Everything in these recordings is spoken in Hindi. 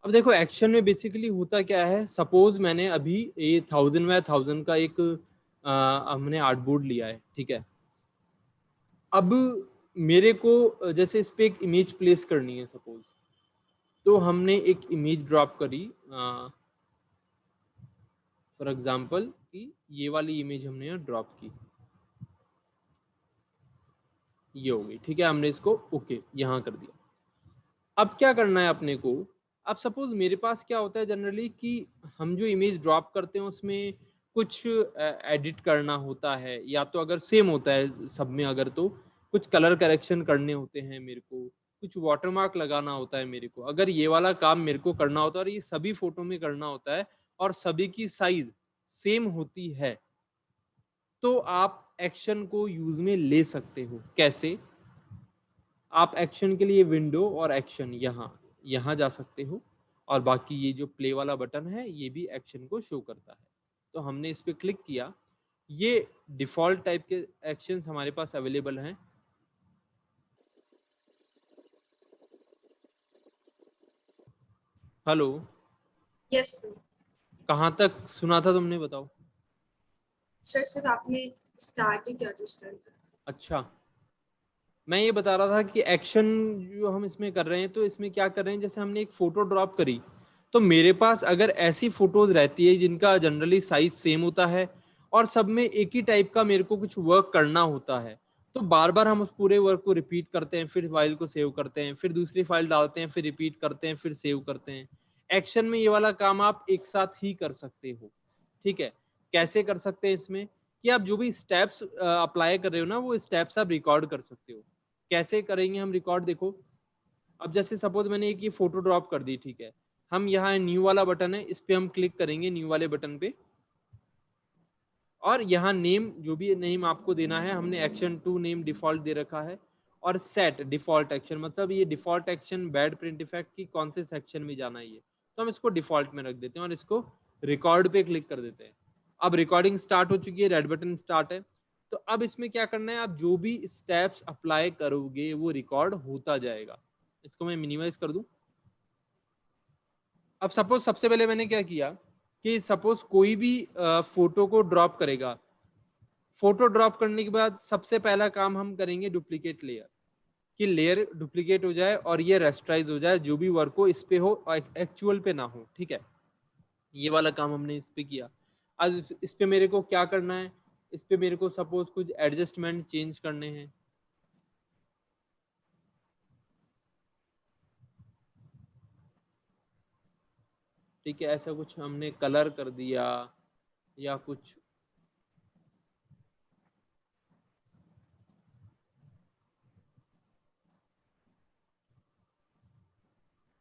अब देखो एक्शन में बेसिकली होता क्या है, सपोज मैंने अभी ये 1000 बाय 1000 का एक हमने आर्टबोर्ड लिया है, ठीक है। अब मेरे को जैसे इस पे एक इमेज प्लेस करनी है सपोज, तो हमने एक इमेज ड्रॉप करी फॉर एग्जांपल कि ये वाली इमेज हमने यहाँ ड्रॉप की, ये हो गई, ठीक है। हमने इसको ओके यहाँ कर दिया। अब क्या करना है अपने को, अब सपोज मेरे पास क्या होता है जनरली कि हम जो इमेज ड्रॉप करते हैं उसमें कुछ एडिट करना होता है, या तो अगर सेम होता है सब में अगर, तो कुछ कलर करेक्शन करने होते हैं मेरे को, कुछ वाटरमार्क लगाना होता है मेरे को। अगर ये वाला काम मेरे को करना होता है और ये सभी फोटो में करना होता है और सभी की साइज सेम होती है, तो आप एक्शन को यूज में ले सकते हो। कैसे? आप एक्शन के लिए विंडो और एक्शन यहाँ यहाँ जा सकते हो, और बाकी ये जो प्ले वाला बटन है ये भी एक्शन को शो करता है। तो हमने इस पे क्लिक किया, ये डिफॉल्ट टाइप के एक्शंस हमारे पास अवेलेबल हैं। Hello, yes sir. कहाँ तक सुना था तुमने, बताओ। सर सर आपने स्टार्ट ही किया था स्टार्ट। अच्छा, मैं ये बता रहा था कि एक्शन जो हम इसमें कर रहे हैं, तो इसमें क्या कर रहे हैं, जैसे हमने एक फोटो ड्रॉप करी, तो मेरे पास अगर ऐसी फोटोज रहती है जिनका जनरली साइज सेम होता है और सब में एक ही टाइप का मेरे को कुछ वर्क करना होता है, तो बार बार हम उस पूरे वर्क को रिपीट करते हैं, फिर फाइल को सेव करते हैं, फिर दूसरी फाइल डालते हैं, फिर रिपीट करते हैं, फिर सेव करते हैं। एक्शन में ये वाला काम आप एक साथ ही कर सकते हो, ठीक है। कैसे कर सकते हैं इसमें, कि आप जो भी स्टेप्स अप्लाई कर रहे हो ना, वो स्टेप्स आप रिकॉर्ड कर सकते हो। कैसे करेंगे हम रिकॉर्ड, देखो। अब जैसे सपोज मैंने एक ये फोटो ड्रॉप कर दी, ठीक है। हम यहाँ न्यू वाला बटन है, इस पे हम क्लिक करेंगे, न्यू वाले बटन पे, और यहाँ नेम, जो भी नेम आपको देना है, हमने एक्शन 2 नेम डिफॉल्ट दे रखा है। और सेट डिफॉल्ट एक्शन, मतलब ये default action bad print effect की कौन से सेक्शन में जाना है ये, तो हम इसको डिफॉल्ट में रख देते हैं और इसको रिकॉर्ड पे क्लिक कर देते हैं। अब रिकॉर्डिंग स्टार्ट हो चुकी है, रेड बटन स्टार्ट है। तो अब इसमें क्या करना है, आप जो भी स्टेप्स अप्लाई करोगे वो रिकॉर्ड होता जाएगा। इसको मैं मिनिमाइज कर दूं। अब सपोज सबसे पहले मैंने क्या किया कि सपोज कोई भी फोटो को ड्रॉप करेगा, फोटो ड्रॉप करने के बाद सबसे पहला काम हम करेंगे डुप्लीकेट लेयर, कि लेयर डुप्लीकेट हो जाए और ये रेस्टराइज हो जाए, जो भी वर्क हो इस पे हो और एक्चुअल पे ना हो, ठीक है। ये वाला काम हमने इस पे किया। आज इस पे मेरे को क्या करना है, इस पे मेरे को सपोज कुछ एडजस्टमेंट चेंज करने हैं, ठीक है। ऐसा कुछ हमने कलर कर दिया या कुछ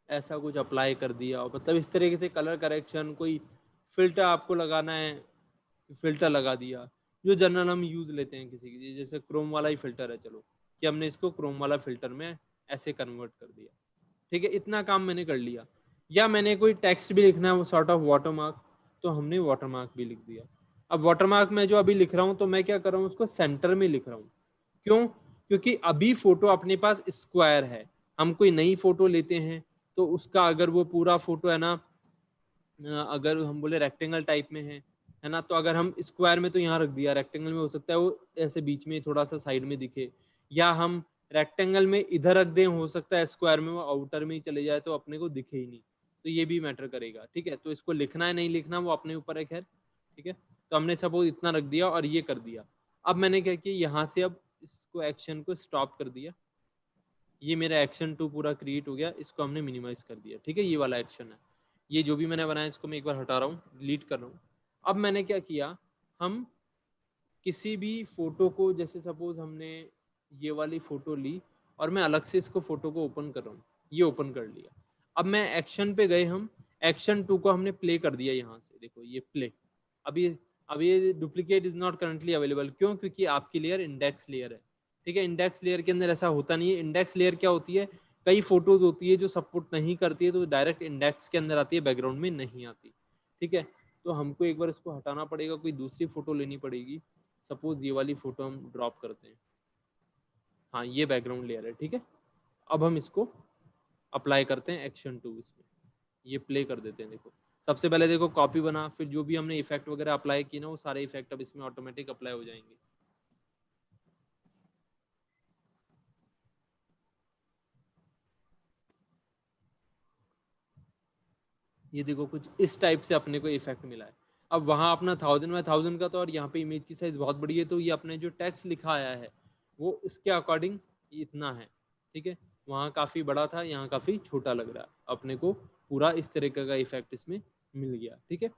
ऐसा कुछ अप्लाई कर दिया, और मतलब इस तरीके से कलर करेक्शन, कोई फिल्टर आपको लगाना है, फिल्टर लगा दिया, जो जनरल हम यूज लेते हैं किसी की, जैसे क्रोम वाला ही फिल्टर है, चलो कि हमने इसको क्रोम वाला फिल्टर में ऐसे कन्वर्ट कर दिया, ठीक है। इतना काम मैंने कर लिया। या मैंने कोई टेक्स्ट भी लिखना है, वो सॉर्ट ऑफ वाटरमार्क, तो हमने वाटरमार्क भी लिख दिया। अब वाटरमार्क में जो अभी लिख रहा हूँ, तो मैं क्या कर रहा हूँ, उसको सेंटर में लिख रहा हूँ। क्यों? क्योंकि अभी फोटो अपने पास स्क्वायर है, हम कोई नई फोटो लेते हैं तो उसका अगर वो पूरा फोटो है ना, अगर हम बोले रेक्टेंगल टाइप में है ना, तो अगर हम स्क्वायर में तो यहाँ रख दिया, रेक्टेंगल में हो सकता है वो ऐसे बीच में थोड़ा सा साइड में दिखे, या हम रेक्टेंगल में इधर रख दें, हो सकता है स्क्वायर में वो आउटर में ही चले जाए तो अपने को दिखे ही नहीं, तो ये भी मैटर करेगा, ठीक है। तो इसको लिखना है नहीं लिखना वो अपने ऊपर है, खैर, ठीक है। तो हमने सपोज इतना रख दिया और ये कर दिया। अब मैंने क्या किया, यहाँ से अब इसको एक्शन को स्टॉप कर दिया, ये मेरा एक्शन 2 पूरा क्रिएट हो गया, इसको हमने मिनिमाइज कर दिया, ठीक है। ये वाला एक्शन है, ये जो भी मैंने बनाया इसको मैं एक बार हटा रहा हूँ, डिलीट कर रहा हूँ। अब मैंने क्या किया, हम किसी भी फोटो को, जैसे सपोज हमने ये वाली फोटो ली और मैं अलग से इसको फोटो को ओपन कर रहा हूँ, ये ओपन कर लिया। अब मैं एक्शन पे गए, हम एक्शन 2 को हमने प्ले कर दिया, यहाँ से देखो ये प्ले। अब ये duplicate is not currently available, क्यों? क्योंकि आपकी लेयर इंडेक्स लेयर है, ठीक है। इंडेक्स लेयर के अंदर ऐसा होता नहीं है। इंडेक्स लेयर क्या होती है, कई फोटोज होती है जो सपोर्ट नहीं करती है, तो डायरेक्ट इंडेक्स के अंदर आती है, बैकग्राउंड में नहीं आती, ठीक है। तो हमको एक बार इसको हटाना पड़ेगा, कोई दूसरी फोटो लेनी पड़ेगी। सपोज ये वाली फोटो हम ड्रॉप करते हैं, हाँ ये बैकग्राउंड लेयर है, ठीक है। अब हम इसको अप्लाई करते हैं एक्शन 2 इसमें, ये प्ले कर देते हैं। देखो सबसे पहले देखो कॉपी बना, फिर जो भी हमने इफेक्ट वगैरह अप्लाई किए ना वो सारे इफेक्ट अब इसमें ऑटोमेटिक अप्लाई हो जाएंगे। ये देखो कुछ इस टाइप से अपने को इफेक्ट मिला है। अब वहाँ अपना 1000 बाय 1000 का, तो और यहाँ पे इमेज की साइज बहुत बड़ी है, तो ये अपने जो टेक्स्ट लिखा आया है वो इसके अकॉर्डिंग इतना है, ठीक है। वहाँ काफी बड़ा था, यहाँ काफी छोटा लग रहा है, अपने को पूरा इस तरीके का इफेक्ट इसमें मिल गया, ठीक है।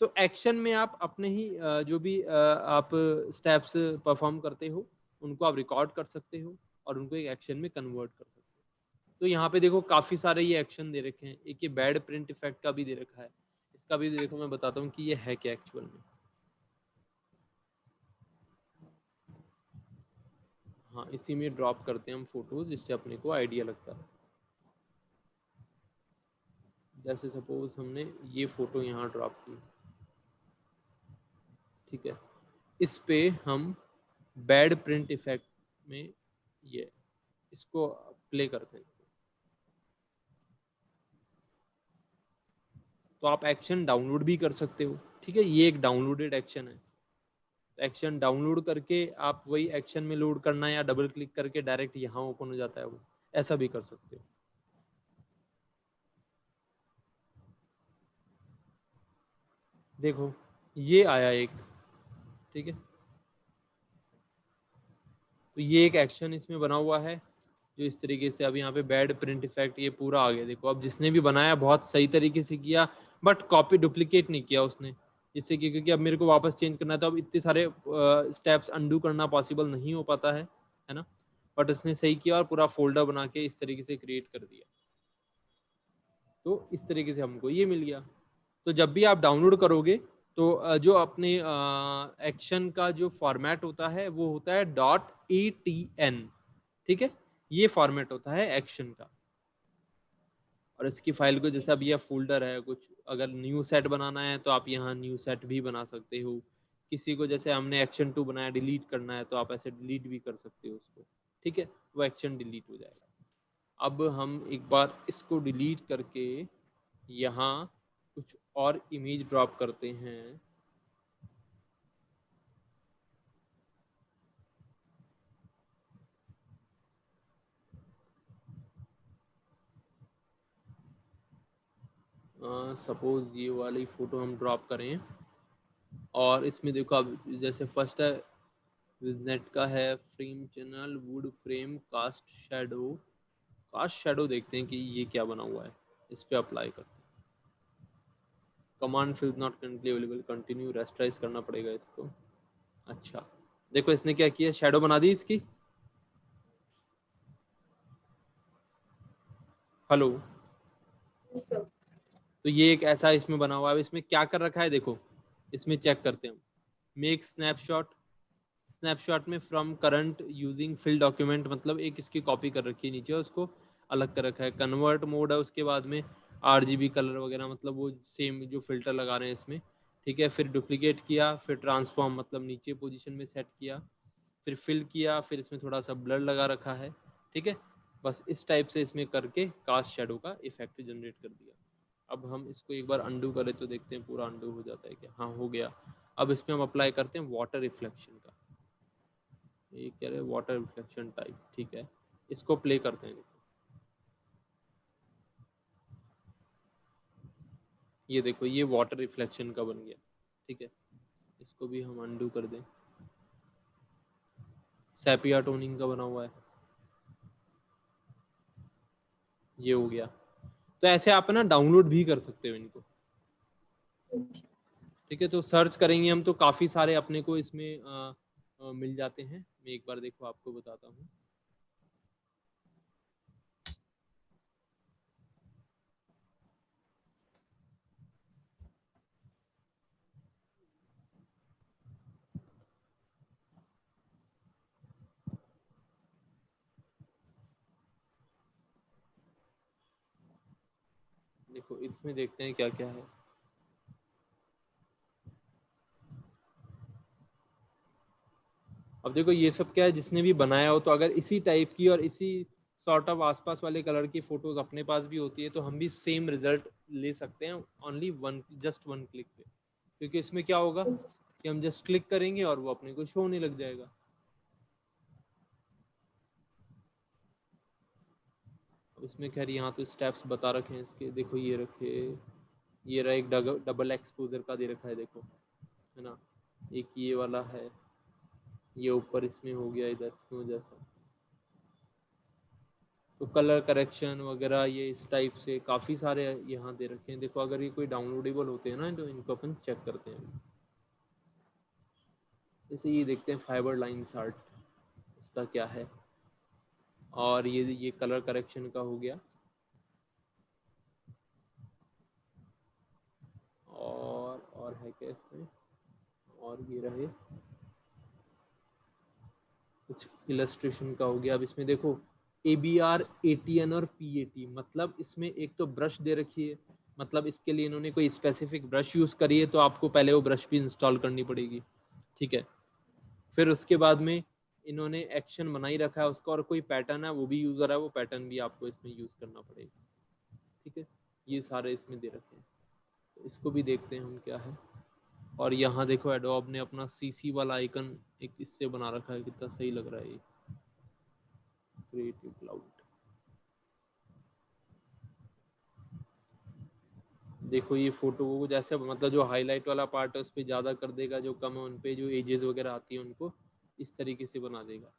तो एक्शन में आप अपने ही जो भी आप स्टेप्स परफॉर्म करते हो उनको आप रिकॉर्ड कर सकते हो और उनको एक एक्शन में कन्वर्ट कर सकते हो। तो यहाँ पे देखो काफी सारे ये एक्शन दे रखे हैं। एक ये बैड प्रिंट इफेक्ट का भी दे रखा है, इसका भी देखो मैं बताता हूँ कि ये है क्या एक्चुअल में। हाँ इसी में ड्रॉप करते हैं हम फोटो, जिससे अपने को आइडिया लगता है। जैसे सपोज हमने ये फोटो यहाँ ड्रॉप की, ठीक है, इस पे हम बैड प्रिंट इफेक्ट में ये इसको प्ले करते हैं। तो आप एक्शन डाउनलोड भी कर सकते हो, ठीक है, ये एक डाउनलोडेड एक्शन है। एक्शन डाउनलोड करके आप वही एक्शन में लोड करना है, या डबल क्लिक करके डायरेक्ट यहाँ ओपन हो जाता है वो, ऐसा भी कर सकते हो। देखो ये आया एक, ठीक है, तो ये एक एक्शन इसमें बना हुआ है जो इस तरीके से, अब यहाँ पे बैड प्रिंट इफेक्ट ये पूरा आ गया। देखो अब जिसने भी बनाया बहुत सही तरीके से किया, बट कॉपी डुप्लीकेट नहीं किया उसने, जिससे कि क्योंकि अब मेरे को वापस चेंज करना है तो अब इतने सारे स्टेप्स अंडू करना पॉसिबल नहीं हो पाता है ना। बट उसने सही किया और पूरा फोल्डर बना के इस तरीके से क्रिएट कर दिया। तो इस तरीके से हमको ये मिल गया। तो जब भी आप डाउनलोड करोगे तो जो अपने एक्शन का जो फॉर्मेट होता है वो होता है .etn, ठीक है, ये फॉर्मेट होता है एक्शन का। और इसकी फाइल को जैसे अब ये फोल्डर है कुछ, अगर न्यू सेट बनाना है तो आप यहाँ न्यू सेट भी बना सकते हो। किसी को जैसे हमने एक्शन 2 बनाया डिलीट करना है तो आप ऐसे डिलीट भी कर सकते हो उसको, ठीक है, वो एक्शन डिलीट हो जाएगा। अब हम एक बार इसको डिलीट करके यहाँ कुछ और इमेज ड्रॉप करते हैं। सपोज ये वाली फोटो हम ड्रॉप करें और इसमें देखो अब जैसे फर्स्ट है विजनेट का है, frame channel, wood frame, cast shadow देखते हैं कि ये क्या बना हुआ है, इस पे अप्लाई करते हैं। Command fill not currently available, continue rasterize करना पड़ेगा इसको। अच्छा देखो इसने क्या किया, शेडो बना दी इसकी। Hello, Yes, sir. तो ये एक ऐसा इसमें बना हुआ है। इसमें क्या कर रखा है देखो, इसमें चेक करते हैं हम। मेक स्नैपशॉट, स्नैपशॉट में from current using fill document, मतलब एक इसकी कॉपी कर रखी है नीचे, उसको अलग कर रखा है। कन्वर्ट मोड है, उसके बाद में RGB कलर वगैरह, मतलब वो सेम जो फिल्टर लगा रहे हैं इसमें, ठीक है। फिर डुप्लीकेट किया, फिर ट्रांसफॉर्म मतलब नीचे पोजीशन में सेट किया, फिर फिल किया, फिर इसमें थोड़ा सा ब्लर लगा रखा है, ठीक है। बस इस टाइप से इसमें करके कास्ट शेडो का इफेक्ट जनरेट कर दिया। अब हम इसको एक बार अंडू करें तो देखते हैं पूरा अंडू हो जाता है क्या। हाँ हो गया। अब इसमें हम अप्लाई करते हैं वाटर रिफ्लेक्शन का, ये कह रहे वाटर रिफ्लेक्शन टाइप, ठीक है, इसको प्ले करते हैं। ये देखो ये वाटर रिफ्लेक्शन का बन गया, ठीक है। इसको भी हम अंडू कर दें। सेपिया टोनिंग का बना हुआ है, ये हो गया। तो ऐसे आप ना डाउनलोड भी कर सकते हो इनको, Okay. ठीक है। तो सर्च करेंगे हम तो काफी सारे अपने को इसमें मिल जाते हैं। मैं एक बार देखो आपको बताता हूँ। देखो इसमें देखते हैं क्या क्या है। अब देखो ये सब क्या है, जिसने भी बनाया हो तो अगर इसी टाइप की और इसी सॉर्ट ऑफ आसपास वाले कलर की फोटोज अपने पास भी होती है, तो हम भी सेम रिजल्ट ले सकते हैं ओनली जस्ट वन क्लिक पे। क्योंकि इसमें क्या होगा कि हम जस्ट क्लिक करेंगे और वो अपने को शो होने लग जाएगा। अब इसमें खैर यहाँ तो स्टेप्स बता रखे हैं इसके, देखो ये रखे, ये रहा एक डबल एक्सपोजर का दे रखा है, देखो है ना, एक ये वाला है, ये ऊपर इसमें हो गया इधर स्नो जैसा। तो कलर करेक्शन वगैरह ये इस टाइप से काफ़ी सारे यहाँ दे रखे हैं। देखो अगर ये कोई डाउनलोडेबल होते हैं ना तो इनको अपन चेक करते हैं। जैसे ये देखते हैं फाइबर लाइन्स आर्ट, इसका क्या है, और ये कलर करेक्शन का हो गया। और है क्या इसमें, और ये रहे कुछ इलस्ट्रेशन का हो गया। अब इसमें देखो ABR, ATN और PAT, मतलब इसमें एक तो ब्रश दे रखी है, मतलब इसके लिए इन्होंने कोई स्पेसिफिक ब्रश यूज़ करी है, तो आपको पहले वो ब्रश भी इंस्टॉल करनी पड़ेगी, ठीक है। फिर उसके बाद में इन्होंने एक्शन बना ही रखा है उसका, और कोई पैटर्न है वो भी यूज़र है, वो पैटर्न भी आपको इसमें यूज़ करना पड़ेगा, ठीक है। ये सारे इसमें दे रखे हैं, तो इसको भी देखते हैं हम क्या है। और यहाँ देखो एडोब ने अपना CC वाला आइकन एक इससे बना रखा है, कितना सही लग रहा है ये, क्रिएटिव क्लाउड। देखो ये फोटो को जैसे मतलब जो हाईलाइट वाला पार्ट है उस पर ज़्यादा कर देगा, जो कम है उन पे जो एजेस वगैरह आती है उनको इस तरीके से बना देगा।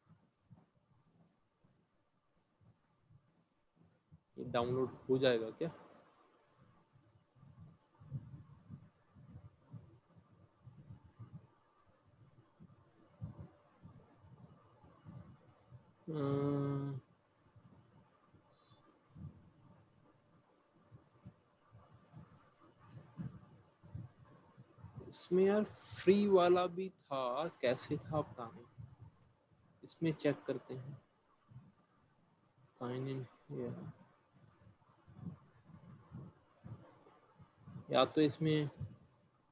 ये डाउनलोड हो जाएगा क्या? इसमें यार फ्री वाला भी था, कैसे था पता नहीं, इसमें चेक करते हैं। साइन इन, या तो इसमें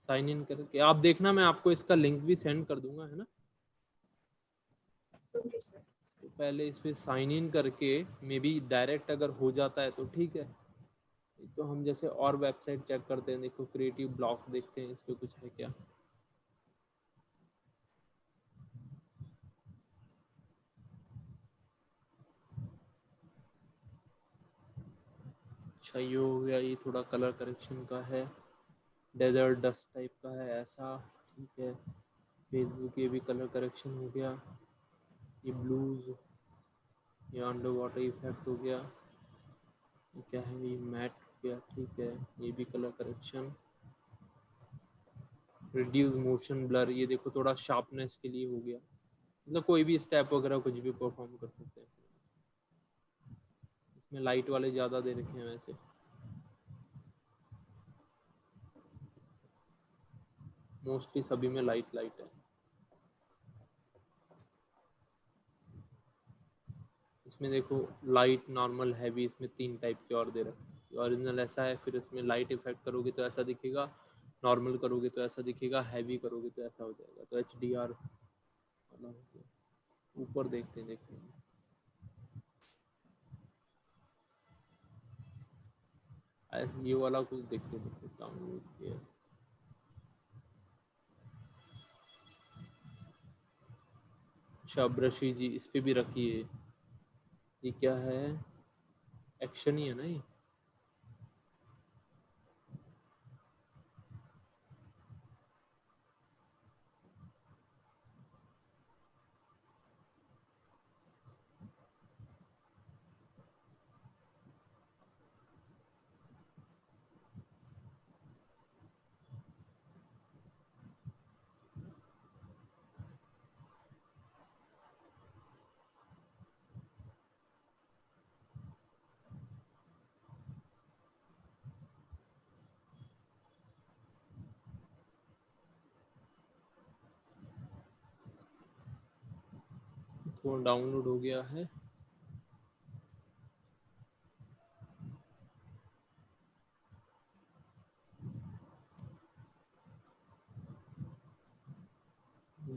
साइन इन करके आप देखना, मैं आपको इसका लिंक भी सेंड कर दूंगा, है ना। Okay sir. तो पहले इस पे साइन इन करके मे बी डायरेक्ट अगर हो जाता है तो ठीक है, तो हम जैसे और वेबसाइट चेक करते हैं। देखो क्रिएटिव ब्लॉक देखते हैं इस पे कुछ है क्या। अच्छा ये हो गया, ये थोड़ा कलर करेक्शन का है, डेजर्ट डस्ट टाइप का है ऐसा, ठीक है। फेसबुक ये भी कलर करेक्शन हो गया, ये ब्लूज, ये अंडर वाटर इफेक्ट हो गया, ये क्या है, ये मैट हो गया, ठीक है। ये भी colour correction, reduce motion blur, ये देखो थोड़ा शार्पनेस के लिए हो गया। मतलब कोई भी स्टेप वगैरह कुछ भी परफॉर्म कर सकते हैं। इसमें लाइट वाले ज़्यादा दे रखे हैं वैसे, मोस्टली सभी में लाइट लाइट है। इसमें देखो लाइट, नॉर्मल, हैवी, इसमें 3 टाइप के और दे रखे हैं। ओरिजिनल ऐसा है, फिर इसमें लाइट इफेक्ट करोगे तो ऐसा दिखेगा, नॉर्मल करोगे तो ऐसा दिखेगा, हैवी करोगे तो ऐसा हो जाएगा। तो HDR ऊपर देखते देखते ये वाला कुछ देखते देखते डाउनलोड किया। अच्छा ब्रशी जी इस पे भी रखिए, ये क्या है, एक्शन ही है ना ये। तो डाउनलोड हो गया है।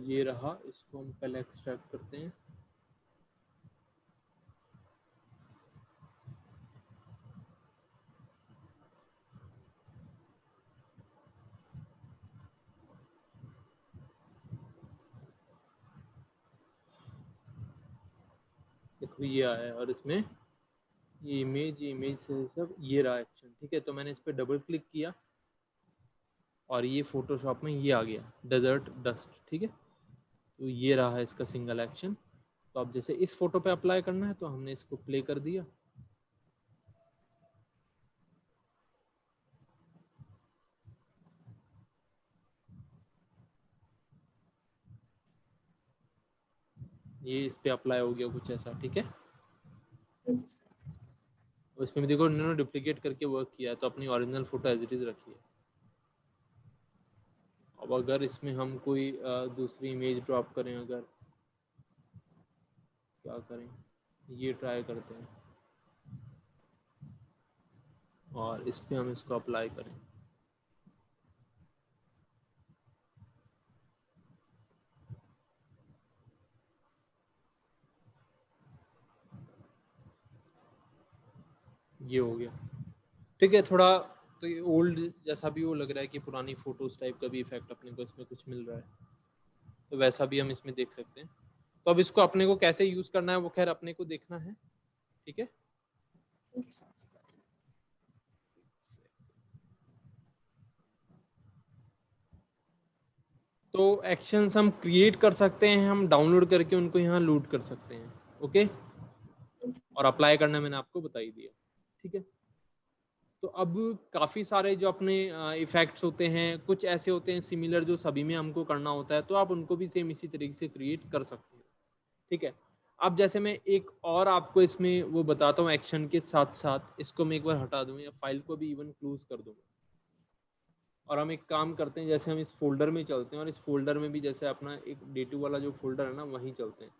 ये रहा, इसको हम पहले एक्सट्रैक्ट करते हैं। देखो ये आया है और इसमें ये इमेज से सब ये रहा एक्शन, ठीक है। तो मैंने इस पर डबल क्लिक किया और ये फोटोशॉप में ये आ गया डेजर्ट डस्ट, ठीक है। तो ये रहा है इसका सिंगल एक्शन। तो अब जैसे इस फोटो पे अप्लाई करना है तो हमने इसको प्ले कर दिया, ये इस पे अप्लाई हो गया कुछ ऐसा, ठीक है। Okay, sir. और इसमें भी देखो इन्होंने डुप्लीकेट करके वर्क किया है, तो अपनी original photo as it is रखी है। अब अगर इसमें हम कोई दूसरी इमेज ड्रॉप करें, अगर क्या करें, ये ट्राई करते हैं और इस पे हम इसको अप्लाई करें। ये हो गया, ठीक है। थोड़ा तो ये ओल्ड जैसा भी वो लग रहा है कि पुरानी फोटोज टाइप का भी इफेक्ट अपने को इसमें कुछ मिल रहा है, तो वैसा भी हम इसमें देख सकते हैं। तो अब इसको अपने को कैसे यूज करना है वो खैर अपने को देखना है, ठीक है। Okay, sir. तो एक्शंस हम क्रिएट कर सकते हैं, हम डाउनलोड करके उनको यहाँ लोड कर सकते हैं, ओके। और अप्लाई करना मैंने आपको बता ही दिया, ठीक है। तो अब काफ़ी सारे जो अपने इफेक्ट्स होते हैं, कुछ ऐसे होते हैं सिमिलर जो सभी में हमको करना होता है, तो आप उनको भी सेम इसी तरीके से क्रिएट कर सकते हो, ठीक है। अब जैसे मैं एक और आपको इसमें वो बताता हूँ एक्शन के साथ साथ, इसको मैं एक बार हटा दूँ या फाइल को भी इवन क्लोज कर दूँ, और हम एक काम करते हैं, जैसे हम इस फोल्डर में चलते हैं और इस फोल्डर में भी जैसे अपना एक डे2 वाला जो फोल्डर है ना वहीं चलते हैं।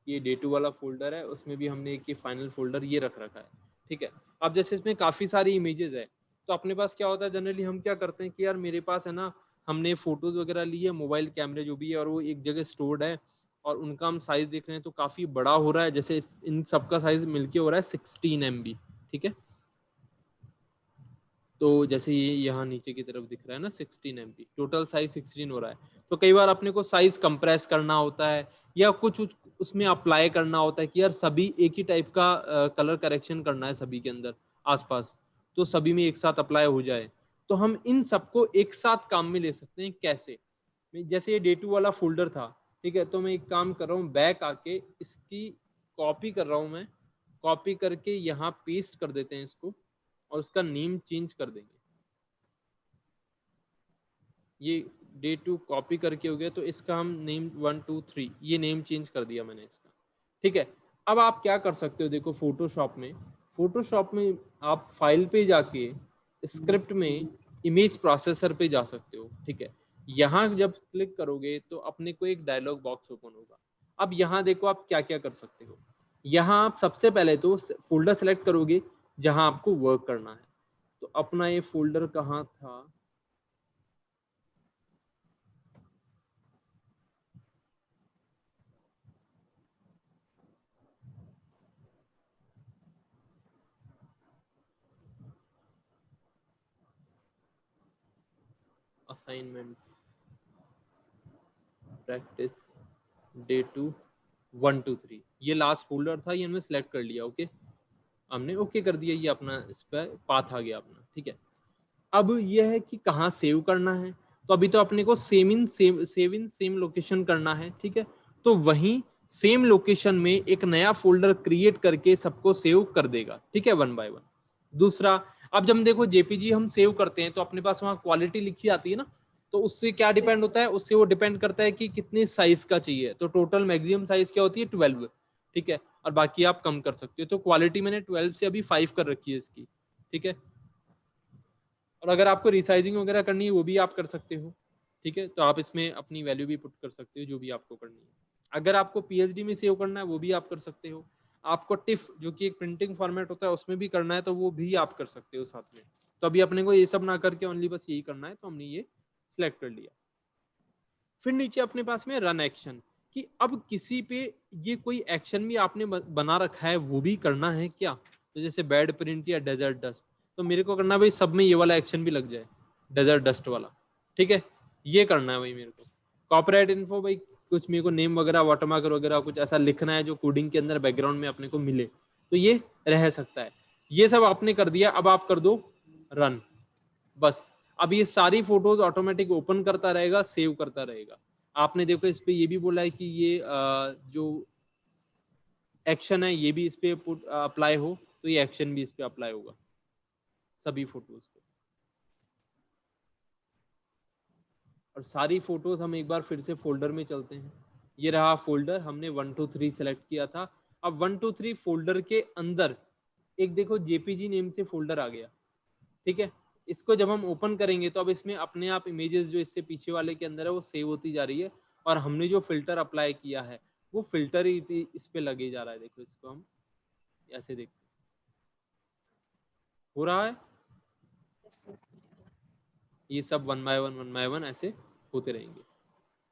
ये डे2 वाला फोल्डर है, उसमें भी हमने एक ये फाइनल फोल्डर ये रख रखा है, ठीक है। अब जैसे इसमें काफ़ी सारी इमेजेस है, तो अपने पास क्या होता है जनरली हम क्या करते हैं कि यार मेरे पास है ना, हमने फोटोज वगैरह ली है, मोबाइल कैमरे जो भी है, और वो एक जगह स्टोर्ड है और उनका हम साइज देख रहे हैं तो काफ़ी बड़ा हो रहा है। जैसे इन सबका साइज मिलके हो रहा है 16 MB, ठीक है। तो जैसे ये यहाँ नीचे की तरफ दिख रहा है ना 16 MB, टोटल साइज 16 हो रहा है। तो कई बार अपने को साइज कंप्रेस करना होता है या कुछ उसमें अप्लाई करना होता है कि यार सभी एक ही टाइप का कलर करेक्शन करना है सभी के अंदर आसपास, तो सभी में एक साथ अप्लाई हो जाए। तो हम इन सबको एक साथ काम में ले सकते हैं कैसे, जैसे ये डे2 वाला फोल्डर था, ठीक है। तो मैं एक काम कर रहा हूँ, बैक आके इसकी कॉपी कर रहा हूँ मैं, कॉपी करके यहाँ पेस्ट कर देते हैं इसको और उसका नेम चेंज कर देंगे। ये डे2 कॉपी करके हो गया, तो इसका हम नेम 1 2 3 ये नेम चेंज कर दिया मैंने इसका, ठीक है। अब आप क्या कर सकते हो, देखो फोटोशॉप में आप फाइल पे जाके स्क्रिप्ट में इमेज प्रोसेसर पे जा सकते हो, ठीक है। यहाँ जब क्लिक करोगे तो अपने को एक डायलॉग बॉक्स ओपन होगा। अब यहाँ देखो आप क्या क्या कर सकते हो। यहाँ आप सबसे पहले तो फोल्डर सेलेक्ट करोगे जहां आपको वर्क करना है। तो अपना ये फोल्डर कहाँ था, असाइनमेंट प्रैक्टिस डे2 1 2 3, ये लास्ट फोल्डर था, ये हमने सेलेक्ट कर लिया, ओके। हमने ओके कर दिया, ये अपना इस पर पाथ आ गया अपना, ठीक है। अब ये है कि कहाँ सेव करना है, तो अभी तो अपने को सेव इन सेम लोकेशन करना है, ठीक है। तो वहीं सेम लोकेशन में एक नया फोल्डर क्रिएट करके सबको सेव कर देगा, ठीक है, 1 बाय 1। दूसरा, अब जब हम देखो जेपीजी हम सेव करते हैं तो अपने पास वहाँ क्वालिटी लिखी आती है ना, तो उससे क्या डिपेंड Yes. होता है, उससे वो डिपेंड करता है कि कितने साइज का चाहिए। तो टोटल मैक्सिमम साइज क्या होती है 12, ठीक है, और बाकी आप कम कर सकते हो। तो क्वालिटी मैंने 12 से अभी 5 कर रखी है इसकी, ठीक है। और अगर आपको रिसाइजिंग वगैरह करनी है वो भी आप कर सकते हो, ठीक है। तो आप इसमें अपनी वैल्यू भी पुट कर सकते हो जो भी आपको करनी है। अगर आपको पीएचडी में सेव करना है वो भी आप कर सकते हो। आपको टिफ जो कि एक प्रिंटिंग फॉर्मेट होता है उसमें भी करना है तो वो भी आप कर सकते हो साथ में। तो अभी अपने को ये सब ना करके ओनली बस यही करना है, तो हमने ये सिलेक्ट कर लिया। फिर नीचे अपने पास में रन एक्शन, कि अब किसी पे ये कोई एक्शन भी आपने बना रखा है वो भी करना है क्या। तो जैसे बैड प्रिंट या डेजर्ट डस्ट, तो मेरे को करना भाई सब में ये वाला एक्शन भी लग जाए, डेजर्ट डस्ट वाला, ठीक है। ये करना है भाई मेरे को। कॉपीराइट इन्फो भाई कुछ मेरे को नेम वगैरह वाटरमार्क वगैरह कुछ ऐसा लिखना है जो कोडिंग के अंदर बैकग्राउंड में अपने को मिले, तो ये रह सकता है। ये सब आपने कर दिया, अब आप कर दो रन, बस। अब ये सारी फोटोज ऑटोमेटिक ओपन करता रहेगा, सेव करता रहेगा। आपने देखो इस पे ये भी बोला है कि ये जो एक्शन है ये भी इस पे अप्लाई हो, तो ये एक्शन भी इस पे अप्लाई होगा सभी फोटोज पे। और सारी फोटोज हम एक बार फिर से फोल्डर में चलते हैं। ये रहा फोल्डर, हमने 1 2 3 सेलेक्ट किया था। अब 1 2 3 फोल्डर के अंदर एक देखो जेपीजी नेम से फोल्डर आ गया, ठीक है। इसको जब हम ओपन करेंगे तो अब इसमें अपने आप इमेजेस जो इससे पीछे वाले के अंदर है वो सेव होती जा रही है, और हमने जो फिल्टर अप्लाई किया है वो फिल्टर ही इस पे लगे जा रहा है। देखो इसको हम ऐसे देखते हो रहा है, Yes, sir. ये सब वन बाय वन ऐसे होते रहेंगे।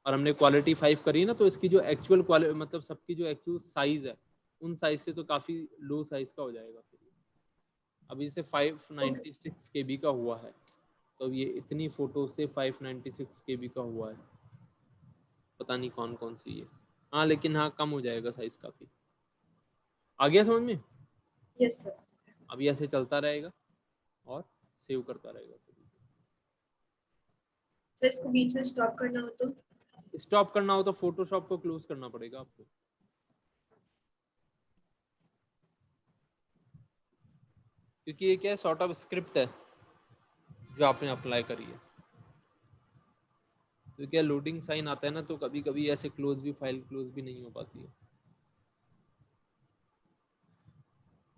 और हमने क्वालिटी 5 करी ना, तो इसकी जो एक्चुअल क्वालिटी मतलब सबकी जो एक्चुअल साइज है उन साइज से तो काफी लो साइज का हो जाएगा फिर। अभी से Okay, 596 sir. केबी का हुआ है, तो ये इतनी फोटो से 596 केबी का हुआ है, पता नहीं कौन कौन सी है। हाँ लेकिन हाँ कम हो जाएगा साइज काफी। आ गया समझ में? Yes, sir. अभी ऐसे चलता रहेगा और सेव करता रहेगा। सर इसको बीच में स्टॉप करना हो तो? स्टॉप करना हो तो फोटोशॉप को क्लोज करना पड़ेगा आपको, क्योंकि ये क्या है, सॉर्ट ऑफ स्क्रिप्ट है जो आपने अप्लाई करी है। तो क्या लोडिंग साइन आता है ना, तो कभी कभी ऐसे क्लोज भी, फाइल क्लोज भी नहीं हो पाती है।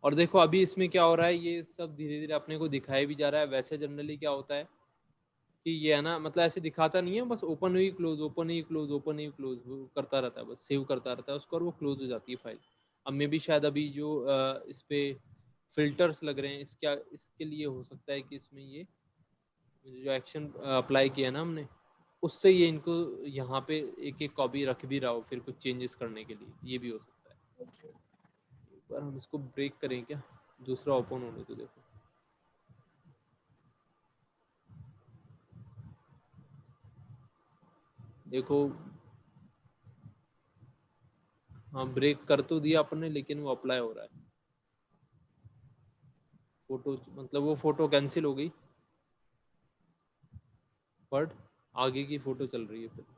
और देखो अभी इसमें क्या हो रहा है, ये सब धीरे धीरे अपने को दिखाया भी जा रहा है। वैसे जनरली क्या होता है कि ये है ना, मतलब ऐसे दिखाता नहीं है, बस ओपन हुई क्लोज, ओपन हुई क्लोज, ओपन हुई क्लोज करता रहता है, बस सेव करता रहता है उसको, और वो क्लोज हो जाती है फाइल। अब मे भी शायद अभी जो इस पे फिल्टर्स लग रहे हैं इसके लिए हो सकता है कि इसमें ये जो एक्शन अप्लाई किया ना हमने, उससे ये इनको यहाँ पे एक एक कॉपी रख भी रहा हो फिर कुछ चेंजेस करने के लिए, ये भी हो सकता है। एक बार हम इसको ब्रेक करें क्या, दूसरा ओपन होने तो देखो। देखो हाँ ब्रेक कर तो दिया अपने, लेकिन वो अप्लाई हो रहा है। फोटो मतलब वो फोटो कैंसिल हो गई, बट आगे की फोटो चल रही है फिर।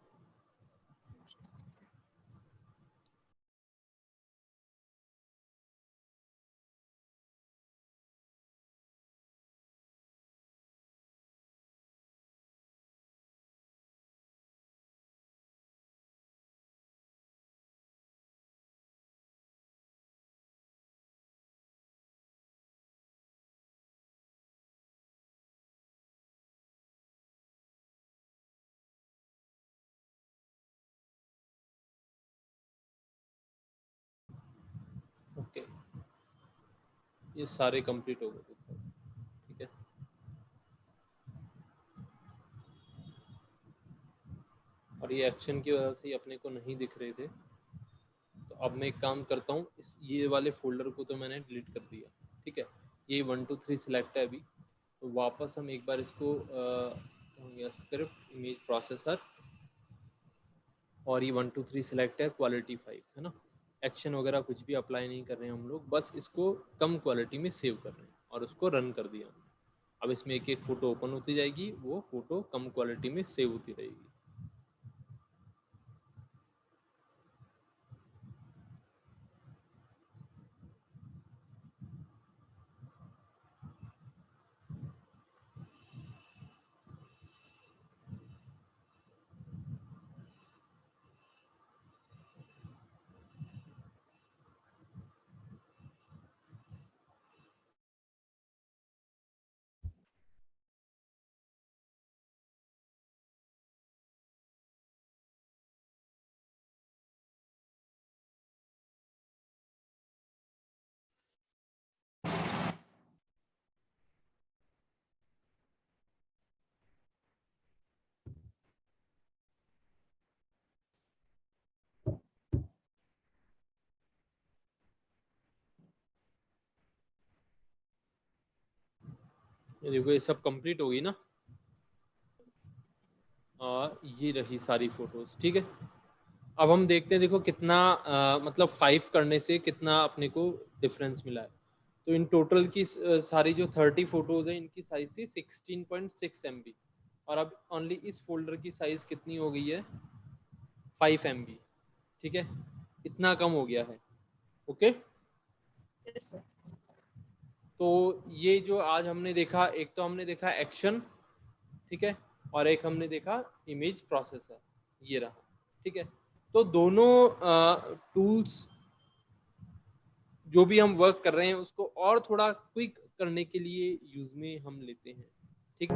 ओके, ये सारे कंप्लीट हो गए, ठीक है। और ये एक्शन की वजह से अपने को नहीं दिख रहे थे, तो अब मैं एक काम करता हूँ, इस ये वाले फोल्डर को तो मैंने डिलीट कर दिया, ठीक है। ये 1 2 3 सिलेक्ट है अभी, तो वापस हम एक बार इसको स्क्रिप्ट इमेज प्रोसेसर, और ये 1 2 3 सिलेक्ट है, क्वालिटी 5 है ना। एक्शन वगैरह कुछ भी अप्लाई नहीं कर रहे हैं हम लोग, बस इसको कम क्वालिटी में सेव कर रहे हैं और उसको रन कर दिया। अब इसमें एक एक फोटो ओपन होती जाएगी, वो फोटो कम क्वालिटी में सेव होती रहेगी। ये देखो ये सब कंप्लीट होगी ना, और ये रही सारी फोटोज, ठीक है। अब हम देखते हैं, देखो कितना मतलब 5 करने से कितना अपने को डिफरेंस मिला है। तो इन टोटल की सारी जो 30 फोटोज है इनकी साइज थी 16.6 MB, और अब ओनली इस फोल्डर की साइज कितनी हो गई है, 5 MB। ठीक है, इतना कम हो गया है। Okay, Yes, sir. तो ये जो आज हमने देखा, एक तो हमने देखा एक्शन, ठीक है, और एक हमने देखा इमेज प्रोसेसर, ये रहा। ठीक है, तो दोनों टूल्स जो भी हम वर्क कर रहे हैं उसको और थोड़ा क्विक करने के लिए यूज में हम लेते हैं। ठीक।